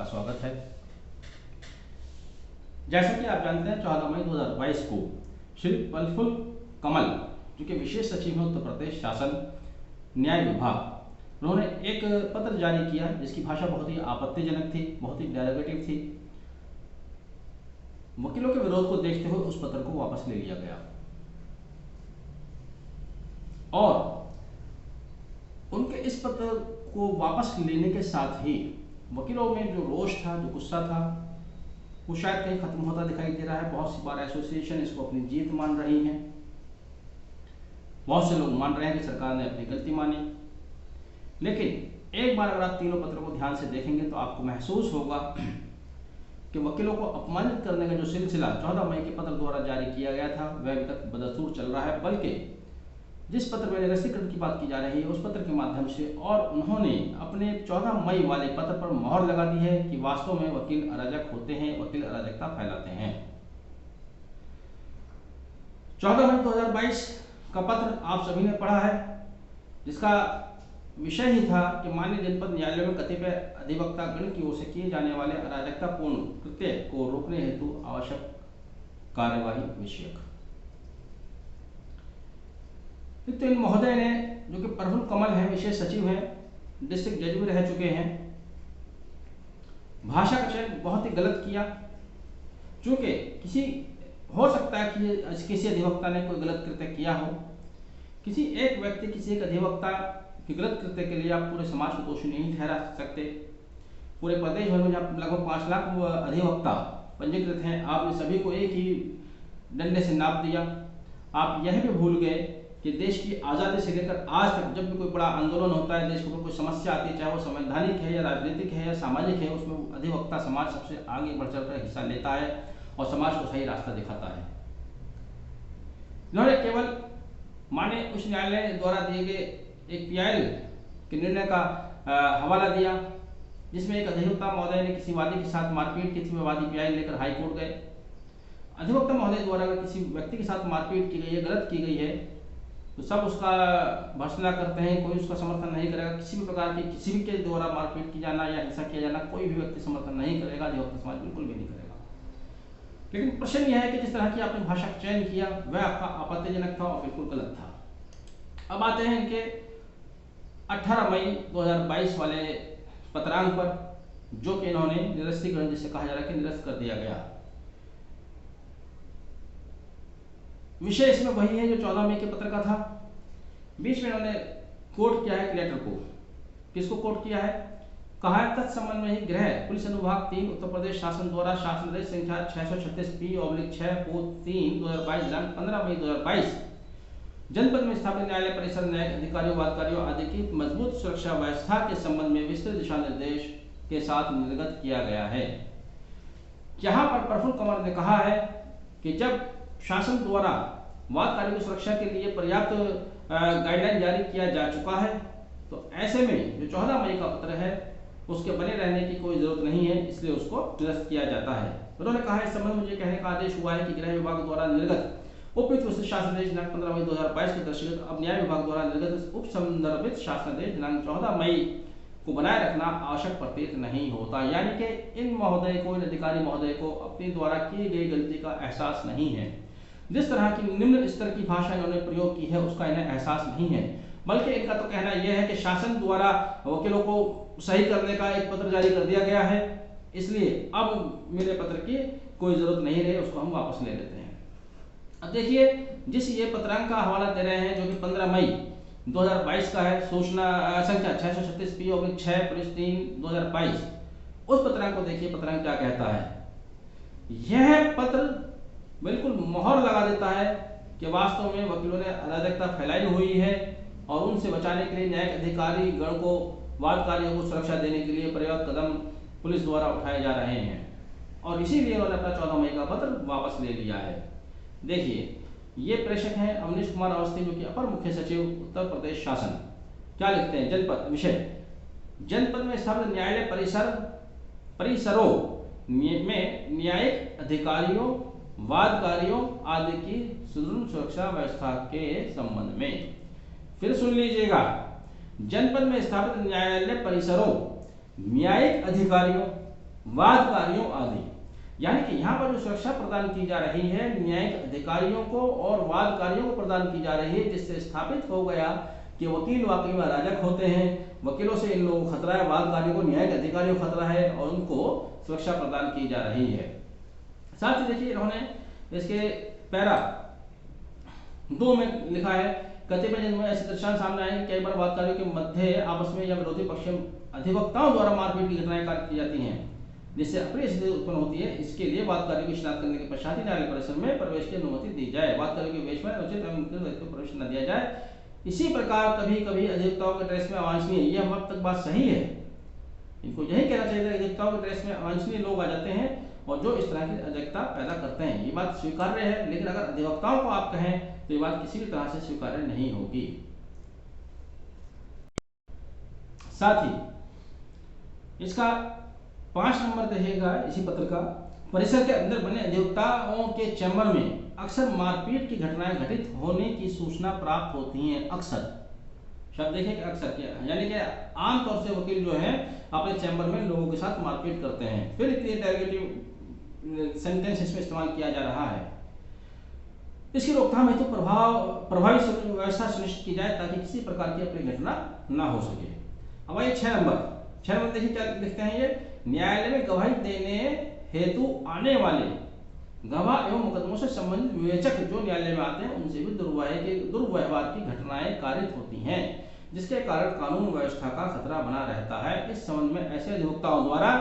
स्वागत है। जैसा कि आप जानते हैं 14 मई 2022 को श्री प्रफुल्ल कमल जो कि विशेष सचिव हैं उत्तर प्रदेश शासन न्याय विभाग, उन्होंने एक पत्र जारी किया जिसकी भाषा बहुत ही आपत्तिजनक थी, बहुत ही डेरोगेटिव थी। वकीलों के विरोध को देखते हुए उस पत्र को वापस ले लिया गया और उनके इस पत्र को वापस लेने के साथ ही वकीलों में जो रोष था, जो गुस्सा था, वो शायद कहीं खत्म होता दिखाई दे रहा है। बहुत सी बार एसोसिएशन इसको अपनी जीत मान रही हैं, बहुत से लोग मान रहे हैं कि सरकार ने अपनी गलती मानी। लेकिन एक बार अगर आप तीनों पत्रों को ध्यान से देखेंगे तो आपको महसूस होगा कि वकीलों को अपमानित करने का जो सिलसिला 14 मई के पत्र द्वारा जारी किया गया था वह अभी तक बदस्तूर चल रहा है। बल्कि जिस पत्र में निरस्तीकरण की बात की जा रही है उस पत्र के माध्यम से और उन्होंने अपने 14 मई वाले पत्र पर मोहर लगा दी है कि वास्तव में वकील अराजक होते हैं, वकील अराजकता फैलाते हैं। 14 मई 2022 का पत्र आप सभी ने पढ़ा है, जिसका विषय ही था कि माननीय जनपद न्यायालय में कतिपय अधिवक्ता गण की ओर से किए जाने वाले अराजकतापूर्ण कृत्य को रोकने हेतु आवश्यक कार्यवाही विषयक। तो इन महोदय ने, जो कि प्रफुल्ल कमल हैं, विशेष सचिव हैं, डिस्ट्रिक्ट जज भी रह चुके हैं, भाषा का चयन बहुत ही गलत किया। चूंकि किसी हो सकता है कि किसी अधिवक्ता ने कोई गलत कृत्य किया हो, किसी एक व्यक्ति, किसी एक अधिवक्ता के गलत कृत्य के लिए आप पूरे समाज को दोषी नहीं ठहरा सकते। पूरे प्रदेश भर में जहाँ लगभग 5 लाख अधिवक्ता पंजीकृत हैं, आपने सभी को एक ही डंडे से नाप दिया। आप यह भी भूल गए कि देश की आज़ादी से लेकर आज तक जब भी कोई बड़ा आंदोलन होता है, देश के ऊपर कोई समस्या आती है, चाहे वो संवैधानिक है या राजनीतिक है या सामाजिक है, उसमें अधिवक्ता समाज सबसे आगे बढ़ चढ़कर हिस्सा लेता है और समाज को सही रास्ता दिखाता है। इन्होंने केवल माननीय उच्च न्यायालय द्वारा दिए गए एक पीआईएल के निर्णय का हवाला दिया, जिसमें एक अधिवक्ता महोदय ने किसी वादी के साथ मारपीट की थी। वह वादी पीआईएल लेकर हाईकोर्ट गए। अधिवक्ता महोदय द्वारा अगर किसी व्यक्ति के साथ मारपीट की गई है, गलत की गई है, तो सब उसका भर्त्सना करते हैं, कोई उसका समर्थन नहीं करेगा। किसी भी प्रकार की किसी भी के द्वारा मारपीट की जाना या हिंसा किया जाना कोई भी व्यक्ति समर्थन नहीं करेगा, अधिवक्ता समाज बिल्कुल भी नहीं करेगा। लेकिन प्रश्न यह है कि जिस तरह की आपने भाषा का चयन किया वह आपका आपत्तिजनक था और बिल्कुल गलत था। अब आते हैं इनके 18 मई 2022 वाले पत्रांक पर, जो कि इन्होंने निरस्तीकरण जिसे कहा जा रहा है कि निरस्त कर दिया गया। विषय इसमें वही है जो 14 मई के पत्र का था। बीच में इन्होंने कोट किया है एक लेटर को। किसको कोट किया है? कहा है तत्संबंध में ही गृह पुलिस अनुभाग 3 उत्तर प्रदेश शासन द्वारा शासनादेश संख्या 636P/6/3 2022 दिनांक 15 मई 2022 जनपद में स्थापित न्यायालय परिसर न्यायिक अधिकारियों, वादकारियों आदि की मजबूत सुरक्षा व्यवस्था के संबंध में विस्तृत दिशा निर्देश के साथ निर्गत किया गया है। यहाँ पर प्रफुल्ल कमल ने कहा है कि जब शासन द्वारा वादकारियों की सुरक्षा के लिए पर्याप्त गाइडलाइन जारी किया जा चुका है, तो ऐसे में जो 14 मई का पत्र है उसके बने रहने की कोई जरूरत नहीं है, इसलिए उसको निरस्त किया जाता है। उन्होंने कहा इस संबंध में मुझे कहने का आदेश हुआ है कि गृह विभाग द्वारा निर्गत उपयुक्त विस्तृत शासनादेश दिनांक 15 मई 2022 के दर्शक अब न्याय विभाग द्वारा निर्गत उप संदर्भित शासनादेश दिनांक 14 मई को बनाए रखना आवश्यक प्रतीत नहीं होता। यानी कि इन महोदय को, इन अधिकारी महोदय को अपने द्वारा की गई गलती का एहसास नहीं है। जिस तरह की निम्न स्तर की भाषा इन्होंने प्रयोग की है उसका इन्हें एहसास नहीं है, बल्कि इनका तो कहना यह है कि शासन द्वारा वकीलों को सही करने का एक पत्र जारी कर दिया गया है, इसलिए अब मेरे पत्र की कोई जरूरत नहीं रही, उसको हम वापस ले लेते हैं। अब देखिए, जिस ये पत्रांक का हवाला दे रहे हैं जो कि 15 मई 2022 का है, सूचना संख्या 636P/6/3 2022, उस पत्रांक को देखिए। पत्रांक क्या कहता है? यह पत्र बिल्कुल मोहर लगा देता है कि वास्तव में वकीलों ने अराजकता फैलाई हुई है और उनसे बचाने के लिए न्यायिक अधिकारी गण को, वादकारियों को सुरक्षा देने के लिए पर्याप्त कदम पुलिस द्वारा उठाए जा रहे हैं और इसीलिए उन्होंने अपना 14 मई का पत्र वापस ले लिया है। देखिए, ये प्रेषक हैं अवनीश कुमार अवस्थी, जो कि अपर मुख्य सचिव उत्तर प्रदेश शासन। क्या लिखते हैं? जनपद विषय, जनपद में स्थापित न्यायालय परिसरों में न्यायिक अधिकारियों, वादकारियों आदि की सुदृढ़ सुरक्षा व्यवस्था के संबंध में। फिर सुन लीजिएगा, जनपद में स्थापित न्यायालय परिसरों, न्यायिक अधिकारियों, वाद कार्यों आदि। यानी कि यहाँ पर जो सुरक्षा प्रदान की जा रही है न्यायिक अधिकारियों को और वाद कार्यों को प्रदान की जा रही है, जिससे स्थापित हो गया कि वकील वाकई में अराजक होते हैं, वकीलों से इन लोगों को खतरा है, वाद कार्यों को न्यायिक अधिकारियों को खतरा है और उनको सुरक्षा प्रदान की जा रही है। साथ ही देखिए इन्होंने इसके पैरा 2 में लिखा है, कतिपय जिनमें ऐसे दृष्टांत सामने आए कई बार वादकारियों के मध्य आपस में या विरोधी पक्ष अधिवक्ताओं द्वारा मारपीट की घटनाएं की जाती हैं, जिससे अप्रिय स्थिति उत्पन्न होती है। इसके लिए वादकारियों की शिनाख्त करने के पश्चात ही न्यायालय परिसर में प्रवेश की अनुमति दी जाए। वादकारियों के वेश में अनुचित एवं व्यक्ति को प्रवेश न दिया जाए। इसी प्रकार कभी कभी अधिवक्ताओं के ड्रेस में अवांछनीय, यह अब तक बात सही है, इनको यही कहना चाहिए अधिवक्ताओं के ड्रेस में अवांछनीय लोग आ जाते हैं और जो इस तरह की अराजकता पैदा करते हैं। ये बात स्वीकार्य है, लेकिन अगर अधिवक्ताओं को आप कहें तो ये बात किसी भी तरह से स्वीकार्य नहीं होगी। साथ ही इसका 5 नंबर देखिएगा इसी पत्र का, परिसर के अंदर बने अधिवक्ताओं के चैम्बर में अक्सर मारपीट की घटनाएं घटित होने की सूचना प्राप्त होती हैं। अक्सर शब्द देखिए कि अक्सर क्या, यानी कि आमतौर से वकील जो है अपने चैम्बर में लोगों के साथ मारपीट करते हैं। फिर इतनी इंटेरोगेटिव सेंटेंस इसमें इस्तेमाल किया जा रहा है। इसकी रोकथाम हेतु प्रभावी व्यवस्था सुनिश्चित की जाए ताकि किसी प्रकार की अपनी घटना ना हो सके। अब आइए 6 नंबर देखिए क्या लिखते हैं ये, न्यायालय में गवाही देने हेतु आने वाले गवाह एवं मुकदमों से संबंधित विवेचक जो न्यायालय में आते हैं उनसे भी दुर्व्यवहार की घटनाएं कारित होती हैं, जिसके कारण कानून व्यवस्था का खतरा बना रहता है। इस संबंध में ऐसे अधिवक्ताओं द्वारा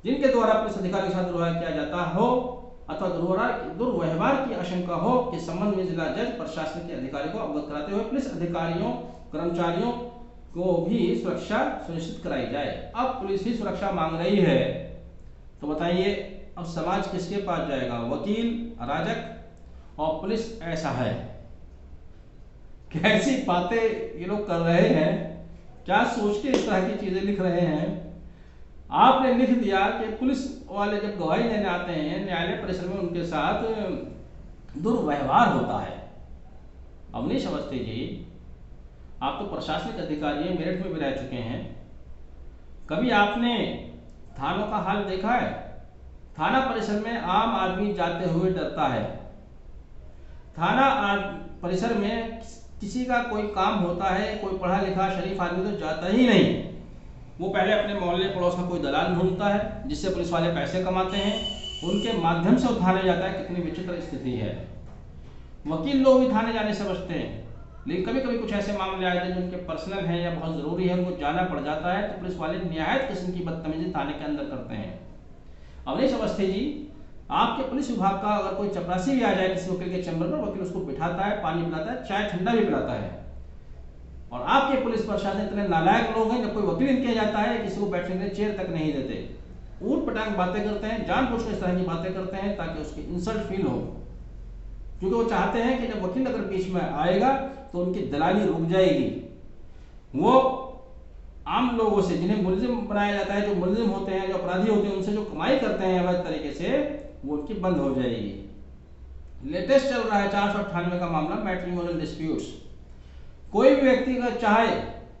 जिनके द्वारा पुलिस अधिकारी के साथ दुर्व्यवहार किया जाता हो अथवा दुर्व्यवहार की आशंका हो के संबंध में जिला जज प्रशासन के अधिकारी को अवगत कराते हुए पुलिस अधिकारियों कर्मचारियों को भी सुरक्षा सुनिश्चित कराई जाए। अब पुलिस ही सुरक्षा मांग रही है तो बताइए अब समाज किसके पास जाएगा? वकील अराजक और पुलिस ऐसा है। कैसी बातें ये लोग कर रहे हैं, क्या सोच के इस तरह की चीजें लिख रहे हैं। आपने लिख दिया कि पुलिस वाले जब गवाही देने आते हैं न्यायालय परिसर में उनके साथ दुर्व्यवहार होता है। अवनीश अवस्थी जी, आप तो प्रशासनिक अधिकारी हैं, मेरठ में भी रह चुके हैं, कभी आपने थानों का हाल देखा है? थाना परिसर में आम आदमी जाते हुए डरता है। थाना परिसर में किसी का कोई काम होता है, कोई पढ़ा लिखा शरीफ आदमी तो जाता ही नहीं। वो पहले अपने मोहल्ले पड़ोस में कोई दलाल ढूंढता है जिससे पुलिस वाले पैसे कमाते हैं, उनके माध्यम से वो थाने जाता है। कितनी विचित्र स्थिति है। वकील लोग भी थाने जाने से बचते हैं, लेकिन कभी कभी कुछ ऐसे मामले आए थे जो उनके पर्सनल हैं या बहुत जरूरी है, उनको जाना पड़ जाता है तो पुलिस वाले निहायत किस्म की बदतमीजी थाने के अंदर करते हैं। अवनीश अवस्थी जी, आपके पुलिस विभाग का अगर कोई चपरासी भी आ जाए किसी वकील के चैम्बर पर, वकील उसको बिठाता है, पानी पिलाता है, चाय ठंडा भी पिलाता है। और आपके पुलिस प्रशासन इतने नालायक लोग हैं, जब कोई वकील इनके जाता है किसी को बैठने के लिए चेयर तक नहीं देते, ऊट पटांग बातें करते हैं, जानबूझकर इस तरह की बातें करते हैं ताकि उसकी इंसल्ट फील हो, क्योंकि वो चाहते हैं कि जब वकील अगर बीच में आएगा तो उनकी दलाली रुक जाएगी। वो आम लोगों से जिन्हें मुलजिम बनाया जाता है, जो मुलजिम होते हैं, जो अपराधी होते हैं, उनसे जो कमाई करते हैं अवैध तरीके से, वो उनकी बंद हो जाएगी। लेटेस्ट चल रहा है 498 का मामला, मैट्रिमोनियल डिस्प्यूट्स। कोई भी व्यक्ति अगर चाहे,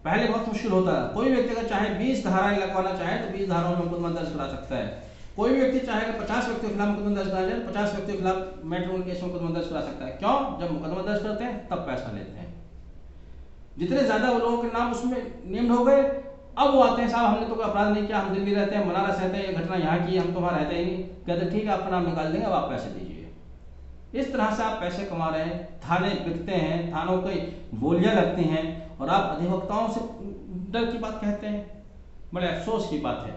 पहले बहुत मुश्किल होता है, कोई व्यक्ति अगर चाहे 20 धाराएं लगवाना चाहे तो 20 धाराओं में मुकदमा दर्ज करा सकता है। कोई भी व्यक्ति चाहे 50 व्यक्तियों के खिलाफ मुकदमा दर्ज करा जाए, 50 व्यक्तियों के खिलाफ मैट्रिमोनियल केस में मुकदमा दर्ज करा सकता है। क्यों? जब मुकदमा दर्ज करते हैं तब पैसा लेते हैं। जितने ज्यादा वो लोगों के नाम उसमें नेम्ड हो गए, अब वो आते हैं, साहब हमने तो कोई अपराध नहीं किया, हम दिल्ली रहते हैं, बनारस रहते हैं, ये घटना यहाँ की, हम तो वहां रहते ही नहीं। कहते ठीक है आपका नाम निकाल देंगे, अब आप पैसे दीजिए। इस तरह से आप पैसे कमा रहे हैं, थाने बिकते हैं, थानों की बोलियां लगती हैं और आप अधिवक्ताओं से डर की बात कहते हैं। बड़े अफसोस की बात है।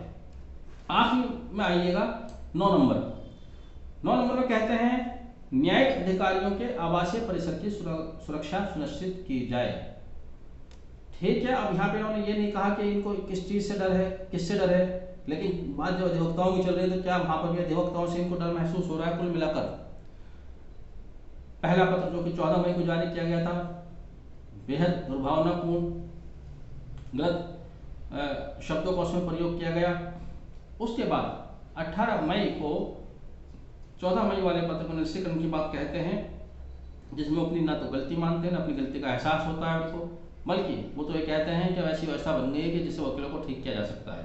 आखिर में आइएगा 9 नंबर में कहते हैं न्यायिक अधिकारियों के आवासीय परिसर की सुरक्षा सुनिश्चित की जाए। ठीक है, अब यहाँ पे इन्होंने ये नहीं कहा कि इनको किस चीज से डर है, किससे डर है, लेकिन बात जब अधिवक्ताओं की चल रही है तो क्या वहां पर भी अधिवक्ताओं से इनको डर महसूस हो रहा है? कुल मिलाकर पहला पत्र जो कि 14 मई को जारी किया गया था, बेहद दुर्भावनापूर्ण गलत शब्दों का उसमें प्रयोग किया गया। उसके बाद 18 मई को 14 मई वाले पत्र को निरस्तीकरण की बात कहते हैं, जिसमें अपनी ना तो गलती मानते हैं, ना अपनी गलती का एहसास होता है उनको, बल्कि वो तो ये कहते हैं कि वैसी व्यवस्था बन गई है कि जिससे वकीलों को ठीक किया जा सकता है।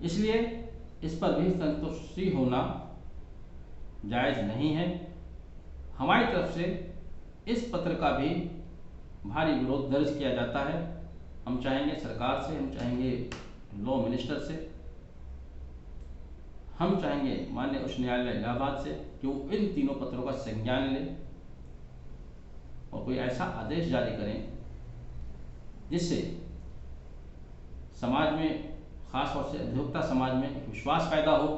इसलिए इस पर भी संतुष्टि होना जायज़ नहीं है। हमारी तरफ से इस पत्र का भी भारी विरोध दर्ज किया जाता है। हम चाहेंगे सरकार से, हम चाहेंगे लॉ मिनिस्टर से, हम चाहेंगे माननीय उच्च न्यायालय इलाहाबाद से कि वो इन तीनों पत्रों का संज्ञान लें और कोई ऐसा आदेश जारी करें जिससे समाज में, खास तौर से अधिवक्ता समाज में एक विश्वास पैदा हो,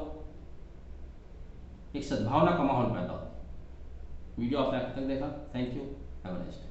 एक सद्भावना का माहौल पैदा हो। वीडियो आपने आखिर तक देखा, thank you, have a nice day.